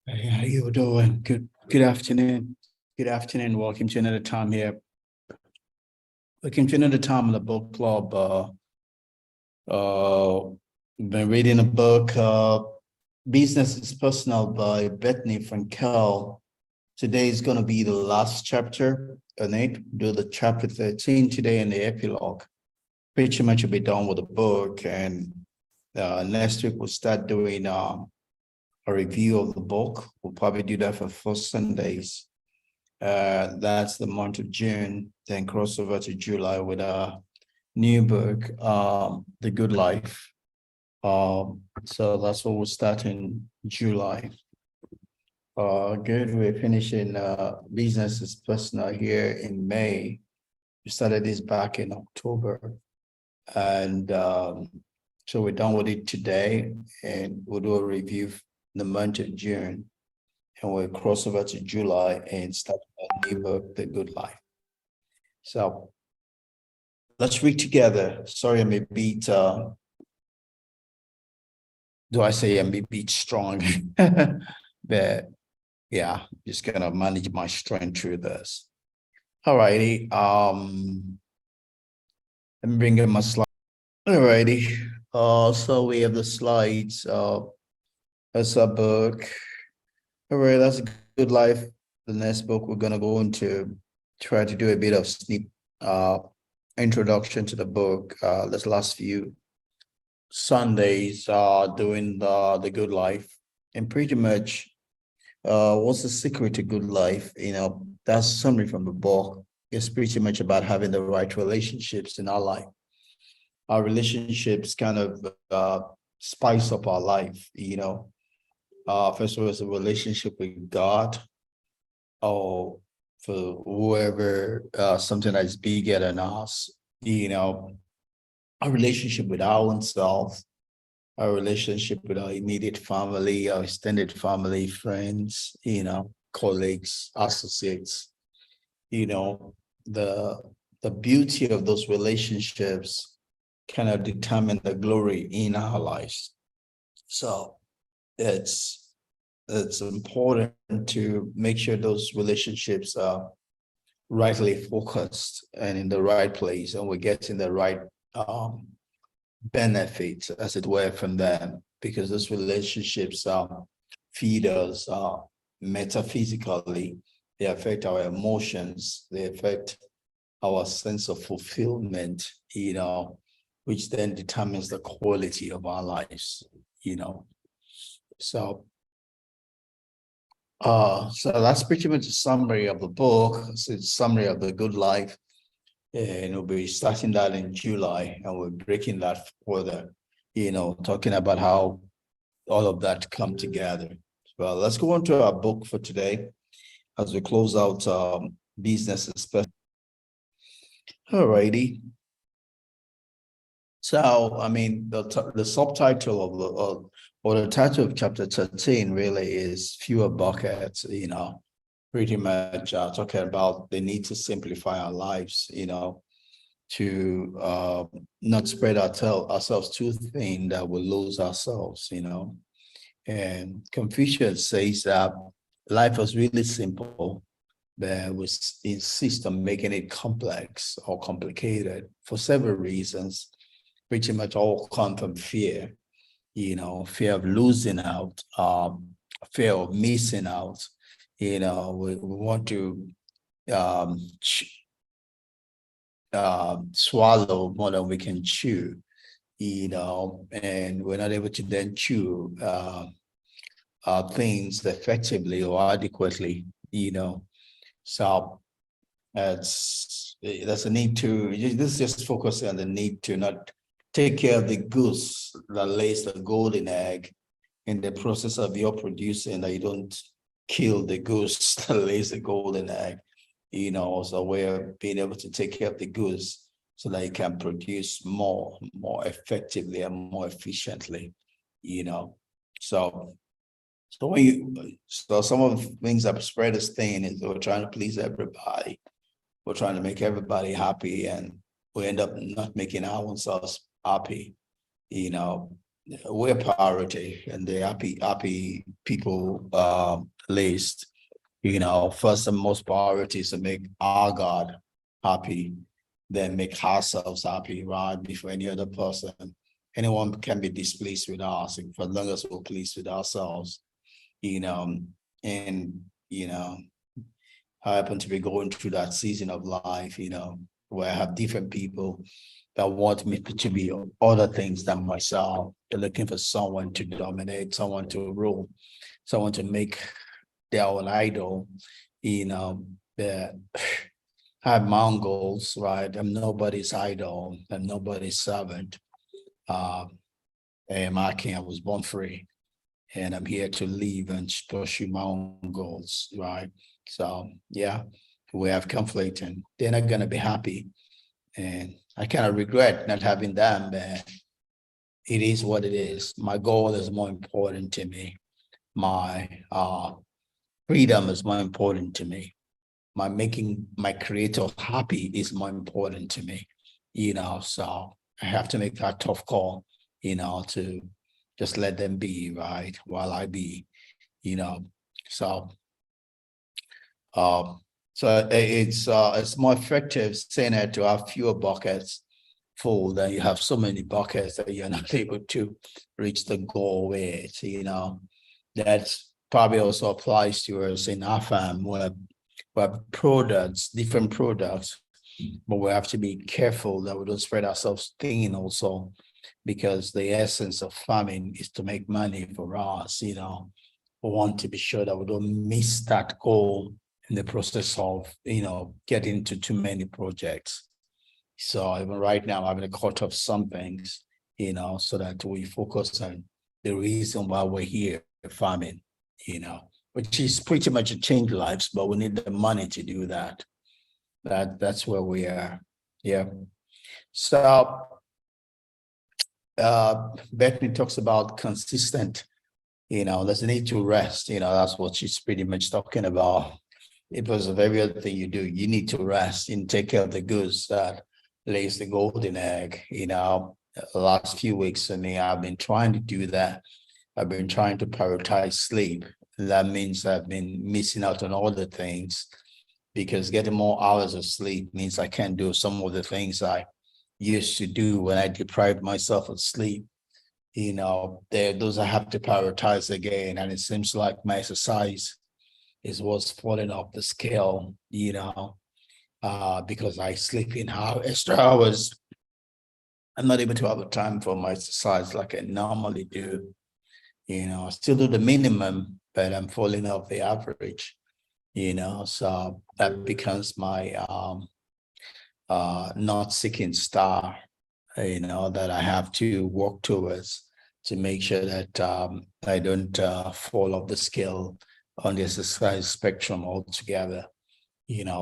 Hey, how you doing? Good afternoon. Good afternoon. Welcome to another time here. Welcome to another time in the book club. Been reading a book, Business is Personal by Bethenny Frankel. Today is going to be the last chapter on it. Do the chapter 13 today in the epilogue. Pretty much will be done with the book, and next week we'll start doing a review of the book. We'll probably do that for 4 Sundays. That's the month of June, then cross over to July with a new book, The Good Life. So that's what we'll start in July. Good. We're finishing Business is Personal here in May. We started this back in October. And so we're done with it today, and we'll do a review in the month of June. And we'll cross over to July and start a new book, The Good Life. So let's read together. Sorry, I'm a bit, do I say I'm a bit strong? But yeah, just gonna manage my strength through this. All righty. Let me bring in my slide. All righty. So we have the slides. That's our book. All right, that's a Good Life. The next book we're gonna go into, try to do a bit of introduction to the book. This last few Sundays doing the Good Life, and pretty much what's the secret to good life? That's a summary from the book. It's pretty much about having the right relationships in our life. Our relationships kind of spice up our life. First of all, it's a relationship with God, or for whoever, something that's bigger than us, our relationship with our own self, our relationship with our immediate family, our extended family, friends, colleagues, associates, the beauty of those relationships kind of determine the glory in our lives. So it's important to make sure those relationships are rightly focused and in the right place, and we're getting the right benefits, as it were, from them, because those relationships feed us metaphysically. They affect our emotions. They affect our sense of fulfillment, which then determines the quality of our lives, So that's pretty much a summary of the book. It's a summary of The Good Life. And we'll be starting that in July, and we're breaking that further, talking about how all of that come together. Well, let's go on to our book for today as we close out Business is Personal. All righty. So, the subtitle of or the title of chapter 13 really is Fewer Buckets, pretty much talking about the need to simplify our lives, to not spread ourselves too thin that we'll lose ourselves, And Confucius says that life was really simple, but we insist on making it complex or complicated for several reasons. Pretty much all come from fear, fear of losing out, fear of missing out. We want to swallow more than we can chew, and we're not able to then chew things effectively or adequately, So that's a need to, this is just focusing on the need to not take care of the goose that lays the golden egg in the process of your producing, that you don't kill the goose that lays the golden egg. So we're being able to take care of the goose so that it can produce more effectively and more efficiently, So some of the things that spread this thing is we're trying to please everybody. We're trying to make everybody happy, and we end up not making ourselves happy, we're priority and the happy people list. First and most priority is to make our God happy, then make ourselves happy, right? Before any other person. Anyone can be displeased with us, for as long as we're pleased with ourselves, you know, and I happen to be going through that season of life, where I have different people that want me to be other things than myself. They're looking for someone to dominate, someone to rule, someone to make their own idol. That I have my own goals, right? I'm nobody's idol. I'm nobody's servant. Uh, and my king, I was born free, and I'm here to live and pursue my own goals, right? So yeah, we have conflict, and they're not gonna be happy. And I kind of regret not having them, but it is what it is. My goal is more important to me. My freedom is more important to me. My making my creator happy is more important to me. So I have to make that tough call, to just let them be, right, while I be, you know. So um it's more effective saying that to have fewer buckets full than you have so many buckets that you're not able to reach the goal with. That's probably also applies to us in our farm, where products, different products, but we have to be careful that we don't spread ourselves thin also, because the essence of farming is to make money for us. We want to be sure that we don't miss that goal in the process of getting into too many projects. So even right now, I'm having to cut off some things, so that we focus on the reason why we're here farming, which is pretty much to change lives, but we need the money to do that. That's where we are. Yeah. So Bethany talks about consistent, there's a need to rest, that's what she's pretty much talking about. It was a very other thing you do. You need to rest and take care of the goose that lays the golden egg. The last few weeks for me, I've been trying to do that. I've been trying to prioritize sleep. That means I've been missing out on all the things, because getting more hours of sleep means I can't do some of the things I used to do when I deprived myself of sleep. Those I have to prioritize again. And it seems like my exercise is what's falling off the scale, because I sleep in extra hours. I'm not able to have a time for my exercise like I normally do. I still do the minimum, but I'm falling off the average, so that becomes my not seeking star, that I have to work towards, to make sure that I don't fall off the scale on the exercise spectrum altogether.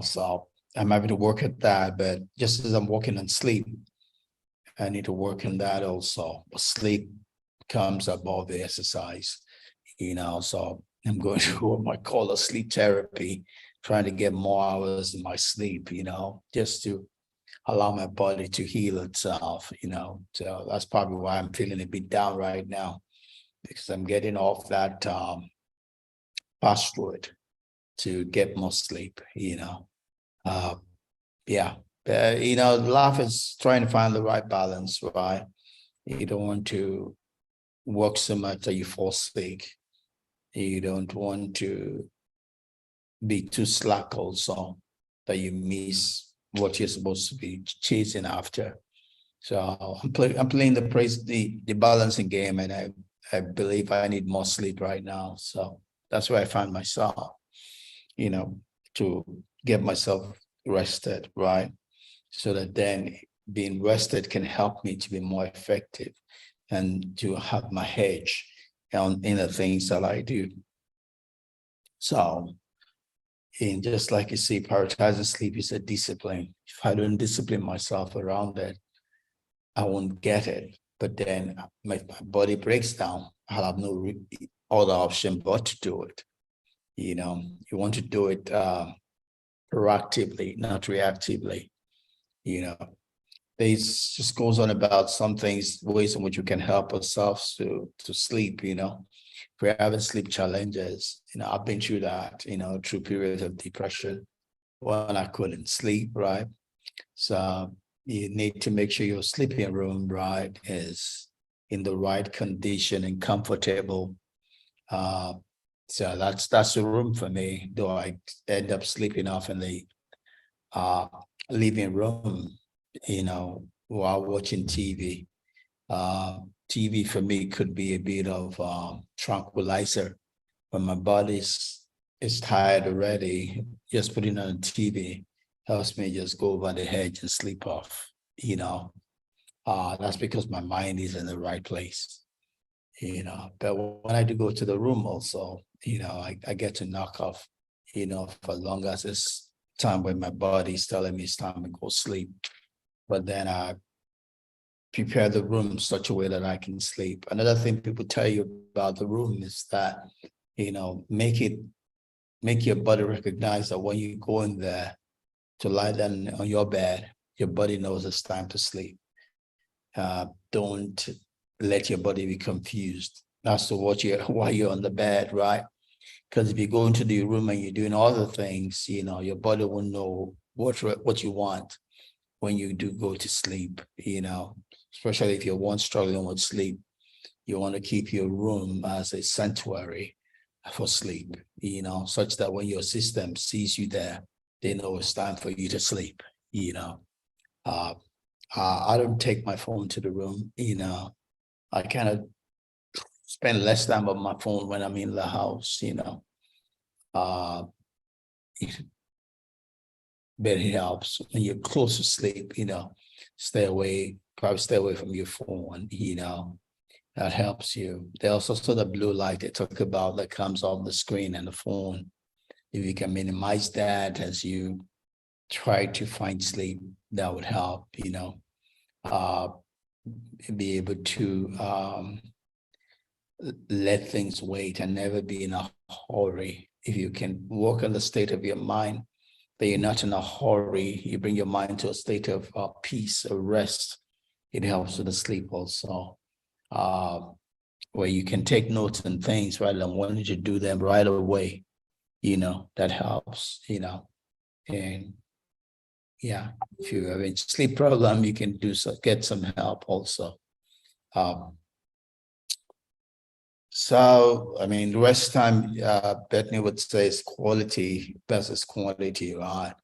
So I'm having to work at that, but just as I'm working on sleep, I need to work on that also. Sleep comes above the exercise, so I'm going to what I call a sleep therapy, trying to get more hours in my sleep, just to allow my body to heal itself, so that's probably why I'm feeling a bit down right now, because I'm getting off that fast food to get more sleep. Uh, yeah. Life is trying to find the right balance, right? You don't want to work so much that you fall sick. You don't want to be too slack also, that you miss what you're supposed to be chasing after. So I'm playing the balancing game, and I believe I need more sleep right now. So that's where I find myself, to get myself rested, right? So that then being rested can help me to be more effective and to have my edge in the things that I do. So, and just like you see, prioritizing sleep is a discipline. If I don't discipline myself around it, I won't get it. But then my body breaks down. I'll have no other option but to do it. You want to do it proactively, not reactively. they just goes on about some things, ways in which we can help ourselves to sleep, If we're having sleep challenges, I've been through that, through periods of depression when I couldn't sleep, right? So you need to make sure your sleeping room, right, is in the right condition and comfortable. So that's the room for me, though I end up sleeping off in the living room, while watching TV. TV for me could be a bit of tranquilizer when my body's is tired already. Just putting on TV helps me just go over the hedge and sleep off. That's because my mind is in the right place. But when I do go to the room also, I get to knock off, for long as it's time when my body's telling me it's time to go sleep. But then I prepare the room in such a way that I can sleep. Another thing people tell you about the room is that, make your body recognize that when you go in there to lie down on your bed, your body knows it's time to sleep. Don't let your body be confused as to why you're on the bed, right? Because if you go into the room and you're doing other things, your body will know what you want when you do go to sleep, especially if you're one struggling with sleep. You want to keep your room as a sanctuary for sleep, such that when your system sees you there, they know it's time for you to sleep, I don't take my phone to the room, I kind of spend less time on my phone when I'm in the house, but it helps when you're close to sleep, probably stay away from your phone, that helps you. There's also the blue light they talk about that comes off the screen and the phone. If you can minimize that as you try to find sleep, that would help, be able to let things wait and never be in a hurry. If you can work on the state of your mind, that you're not in a hurry, you bring your mind to a state of peace or rest, it helps with the sleep also. Where you can take notes and things rather than wanting to do them right away, that helps, and yeah, if you have a sleep problem, you can get some help also. So, I mean, rest time, Bethenny would say is quality versus quantity, right?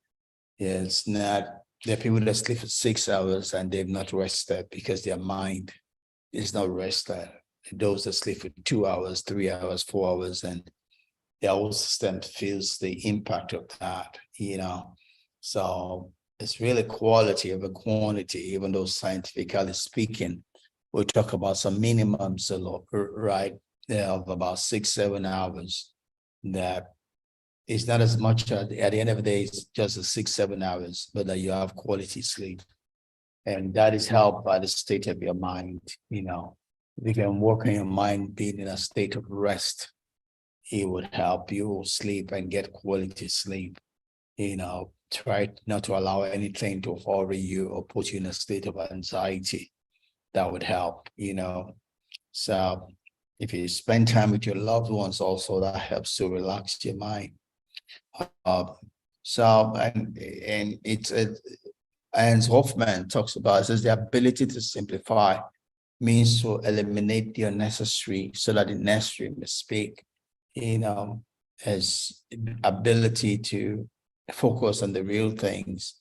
It's not, there are people that sleep for 6 hours and they've not rested because their mind is not rested. Those that sleep for 2 hours, 3 hours, 4 hours, and their whole system feels the impact of that, So it's really quality over quantity, even though scientifically speaking, we talk about some minimums a lot, right? Of about 6-7 hours. That it's not as much at the end of the day, it's just 6-7 hours, but that you have quality sleep. And that is helped by the state of your mind, If you can work on your mind being in a state of rest, it would help you sleep and get quality sleep. Try not to allow anything to worry you or put you in a state of anxiety. That would help, So if you spend time with your loved ones also, that helps to relax your mind. And it's Ernst Hoffman talks about, it says the ability to simplify means to eliminate the unnecessary so that the necessary may speak, as ability to focus on the real things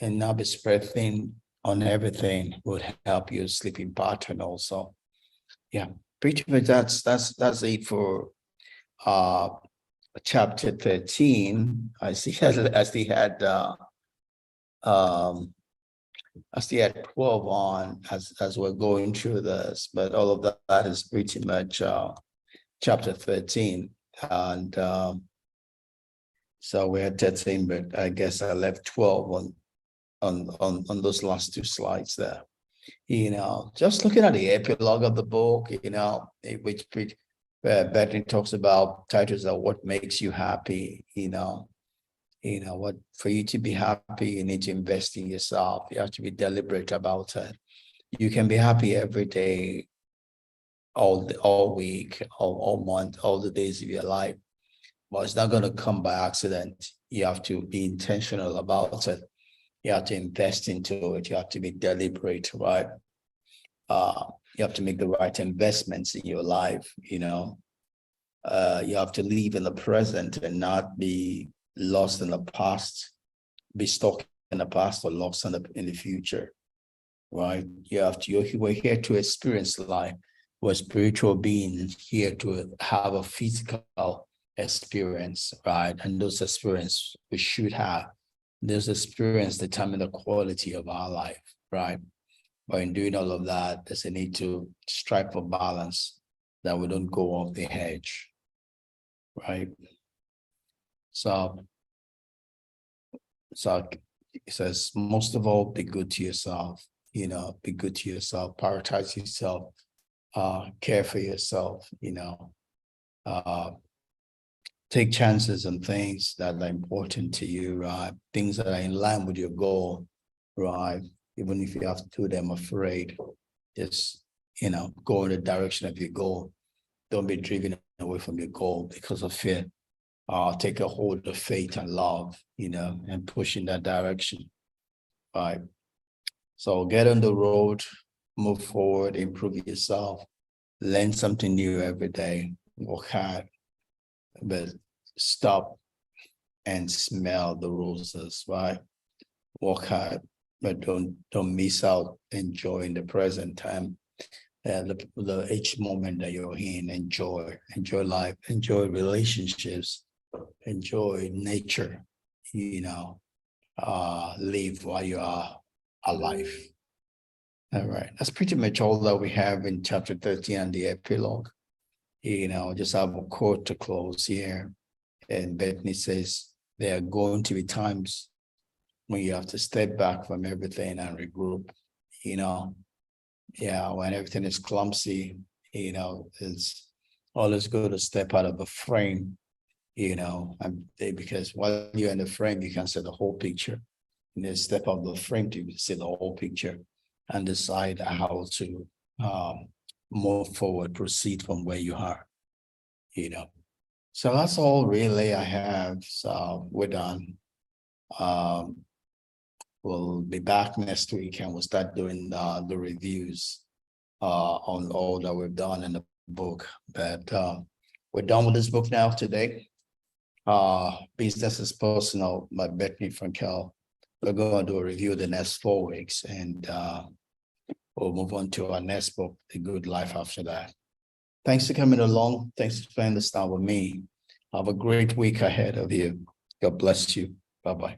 and not be spread thin on everything would help your sleeping pattern also. Yeah, pretty much that's it for chapter 13. I still had 12 on as we're going through this, but all of that is pretty much chapter 13. And so we're at 13, but I guess I left 12 on those last two slides there. Just looking at the epilogue of the book, which Bethenny talks about titles of what makes you happy, What for you to be happy, you need to invest in yourself. You have to be deliberate about it. You can be happy every day, all week, all month, all the days of your life, but it's not going to come by accident. You have to be intentional about it. You have to invest into it. You have to be deliberate, right? You have to make the right investments in your life. You have to live in the present and not be lost in the past, be stuck in the past or lost in the future, right? We're here to experience life. We're spiritual beings here to have a physical experience, right? And those experiences we should have. Those experiences determine the quality of our life, right? But in doing all of that, there's a need to strike for balance that we don't go off the edge, right? So it says, most of all, be good to yourself. Be good to yourself, prioritize yourself, care for yourself, take chances on things that are important to you, right? Things that are in line with your goal, right? Even if you have to do them afraid, just, go in the direction of your goal. Don't be driven away from your goal because of fear. Take a hold of faith and love, and push in that direction, right? So get on the road, move forward, improve yourself, learn something new every day, work hard, but stop and smell the roses, right? Work hard, but don't miss out enjoying the present time and each moment that you're in. Enjoy life, enjoy relationships, enjoy nature, live while you are alive. All right, that's pretty much all that we have in chapter 13 and the epilogue. Just have a quote to close here. And Bethenny says, there are going to be times when you have to step back from everything and regroup. When everything is clumsy, it's always good to step out of the frame, because while you're in the frame, you can see the whole picture. Step out of the frame to see the whole picture and decide how to move forward, proceed from where you are, So that's all really I have. So we're done. We'll be back next week and we'll start doing the reviews on all that we've done in the book. But we're done with this book now today. Business is Personal by Bethenny Frankel. We're going to do a review the next 4 weeks, and we'll move on to our next book, The Good Life, after that. Thanks for coming along. Thanks for spending this time with me. Have a great week ahead of you. God bless you. Bye-bye.